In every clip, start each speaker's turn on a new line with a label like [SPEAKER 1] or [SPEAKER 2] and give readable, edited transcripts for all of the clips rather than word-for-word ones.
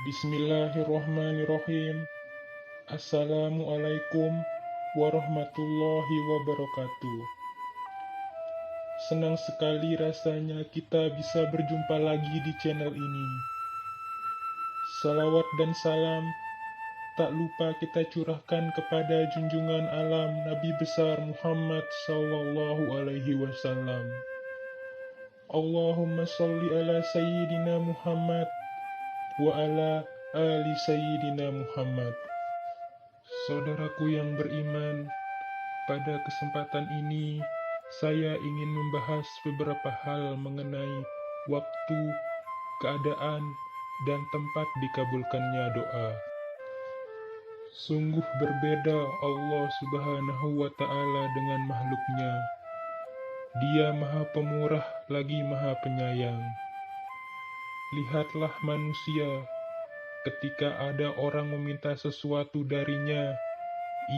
[SPEAKER 1] Bismillahirrahmanirrahim. Assalamualaikum warahmatullahi wabarakatuh. Senang sekali rasanya kita bisa berjumpa lagi di channel ini. Salawat dan salam tak lupa kita curahkan kepada junjungan alam Nabi besar Muhammad sallallahu alaihi wasallam. Allahumma salli ala sayyidina Muhammad wa ala ali sayyidina Muhammad. Saudaraku yang beriman, pada kesempatan ini saya ingin membahas beberapa hal mengenai waktu, keadaan, dan tempat dikabulkannya doa. Sungguh berbeda Allah Subhanahu wa Ta'ala dengan makhluknya. Dia Maha Pemurah lagi Maha Penyayang. Lihatlah manusia, ketika ada orang meminta sesuatu darinya,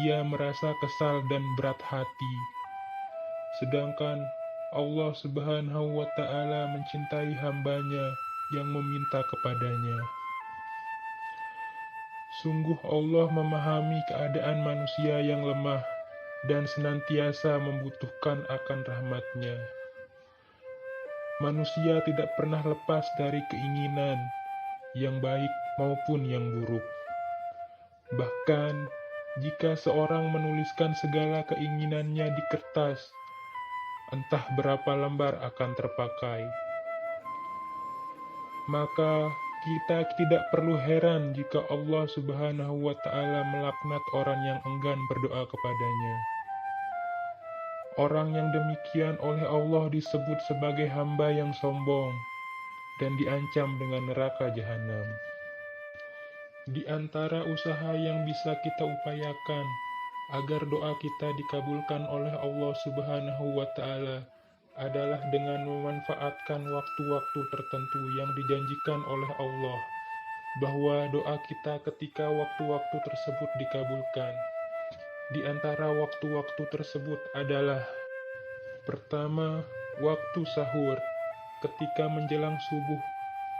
[SPEAKER 1] ia merasa kesal dan berat hati. Sedangkan Allah Subhanahu wa Ta'ala mencintai hambanya yang meminta kepadanya. Sungguh Allah memahami keadaan manusia yang lemah dan senantiasa membutuhkan akan rahmat-Nya. Manusia tidak pernah lepas dari keinginan, yang baik maupun yang buruk. Bahkan, jika seorang menuliskan segala keinginannya di kertas, entah berapa lembar akan terpakai. Maka, kita tidak perlu heran jika Allah Subhanahu wa Ta'ala melaknat orang yang enggan berdoa kepadanya. Orang yang demikian oleh Allah disebut sebagai hamba yang sombong dan diancam dengan neraka jahanam. Di antara usaha yang bisa kita upayakan agar doa kita dikabulkan oleh Allah Subhanahu wa Ta'ala adalah dengan memanfaatkan waktu-waktu tertentu yang dijanjikan oleh Allah, bahwa doa kita ketika waktu-waktu tersebut dikabulkan. Di antara waktu-waktu tersebut adalah: pertama, waktu sahur, ketika menjelang subuh,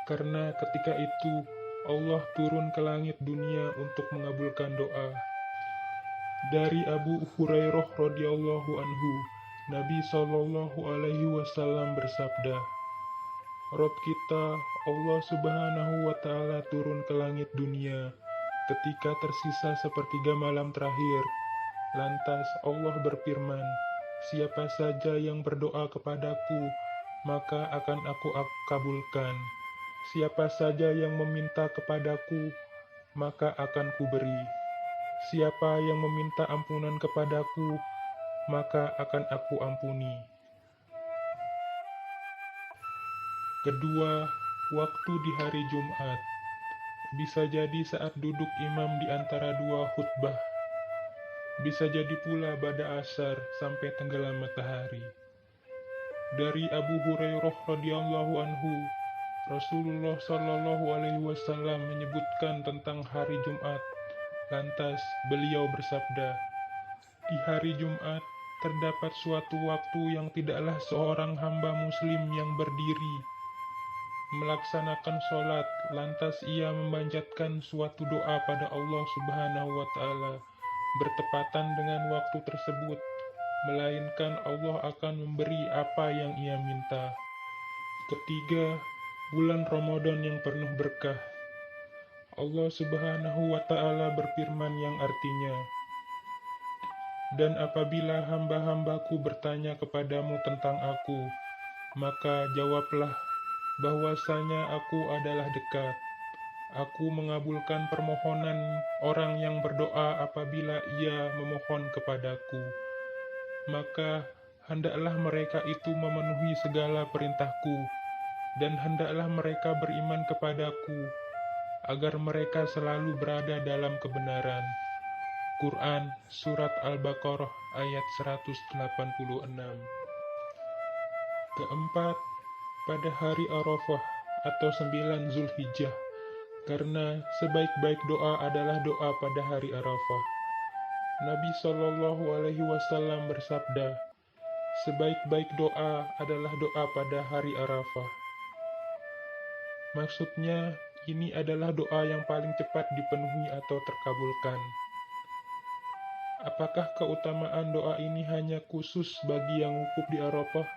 [SPEAKER 1] karena ketika itu Allah turun ke langit dunia untuk mengabulkan doa. Dari Abu Hurairah radhiyallahu anhu, Nabi Shallallahu alaihi wasallam bersabda, Rob kita, Allah Subhanahu wa Ta'ala turun ke langit dunia ketika tersisa sepertiga malam terakhir. Lantas Allah berfirman, siapa saja yang berdoa kepadaku, maka akan aku kabulkan. Siapa saja yang meminta kepadaku, maka akan kuberi. Siapa yang meminta ampunan kepadaku, maka akan aku ampuni. Kedua, waktu di hari Jumat. Bisa jadi saat duduk imam di antara dua khutbah. Bisa jadi pula pada asar sampai tenggelam matahari. Dari Abu Hurairah radhiyallahu anhu, Rasulullah Shallallahu alaihi wasallam menyebutkan tentang hari Jumat. Lantas beliau bersabda, di hari Jumat terdapat suatu waktu yang tidaklah seorang hamba muslim yang berdiri melaksanakan sholat, lantas ia memanjatkan suatu doa pada Allah Subhanahu wa Ta'ala bertepatan dengan waktu tersebut, melainkan Allah akan memberi apa yang ia minta. Ketiga, bulan Ramadan yang penuh berkah. Allah Subhanahu wa Ta'ala berfirman yang artinya, dan apabila hamba-hambaku bertanya kepadamu tentang aku, maka jawablah bahwasanya aku adalah dekat. Aku mengabulkan permohonan orang yang berdoa apabila ia memohon kepadaku. Maka hendaklah mereka itu memenuhi segala perintahku, dan hendaklah mereka beriman kepadaku, agar mereka selalu berada dalam kebenaran. Quran Surat Al-Baqarah ayat 186. Keempat, pada hari Arafah atau 9 Zulhijjah, karena sebaik-baik doa adalah doa pada hari Arafah. Nabi Shallallahu alaihi wasallam bersabda, sebaik-baik doa adalah doa pada hari Arafah. Maksudnya, ini adalah doa yang paling cepat dipenuhi atau terkabulkan. Apakah keutamaan doa ini hanya khusus bagi yang wukuf di Arafah?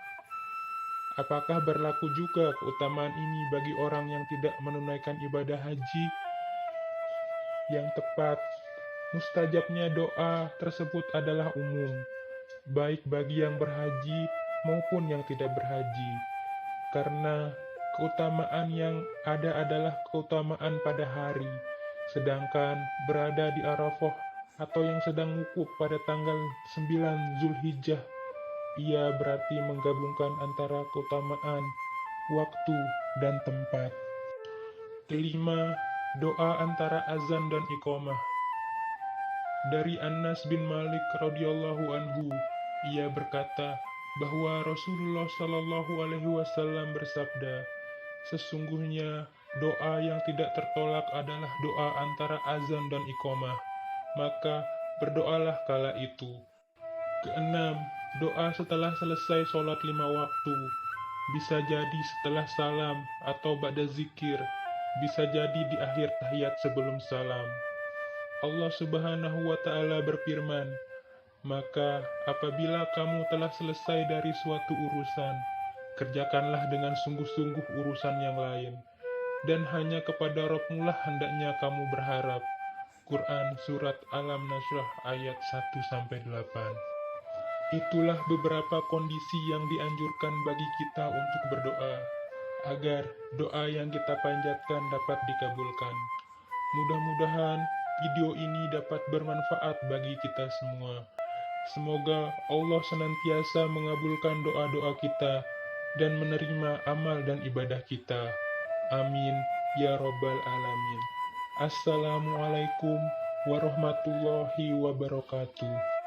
[SPEAKER 1] Apakah berlaku juga keutamaan ini bagi orang yang tidak menunaikan ibadah haji? Yang tepat, mustajabnya doa tersebut adalah umum, baik bagi yang berhaji maupun yang tidak berhaji, karena keutamaan yang ada adalah keutamaan pada hari, sedangkan berada di Arafah atau yang sedang wukuf pada tanggal 9 Zulhijjah, ia berarti menggabungkan antara keutamaan, waktu, dan tempat. Kelima, doa antara azan dan iqamah. Dari Anas bin Malik radhiyallahu anhu, ia berkata bahwa Rasulullah Shallallahu alaihi wasallam bersabda, "Sesungguhnya doa yang tidak tertolak adalah doa antara azan dan iqamah, maka berdoalah kala itu." Keenam, doa setelah selesai sholat 5 waktu. Bisa jadi setelah salam atau ba'da zikir, bisa jadi di akhir tahiyat sebelum salam. Allah Subhanahu wa Ta'ala berfirman, "Maka apabila kamu telah selesai dari suatu urusan, kerjakanlah dengan sungguh-sungguh urusan yang lain, dan hanya kepada Rabb-Mu lah hendaknya kamu berharap." Quran Surat Al-Nasrah ayat 1-8. Itulah beberapa kondisi yang dianjurkan bagi kita untuk berdoa, agar doa yang kita panjatkan dapat dikabulkan. Mudah-mudahan video ini dapat bermanfaat bagi kita semua. Semoga Allah senantiasa mengabulkan doa-doa kita dan menerima amal dan ibadah kita. Amin ya Rabbal Alamin. Assalamualaikum warahmatullahi wabarakatuh.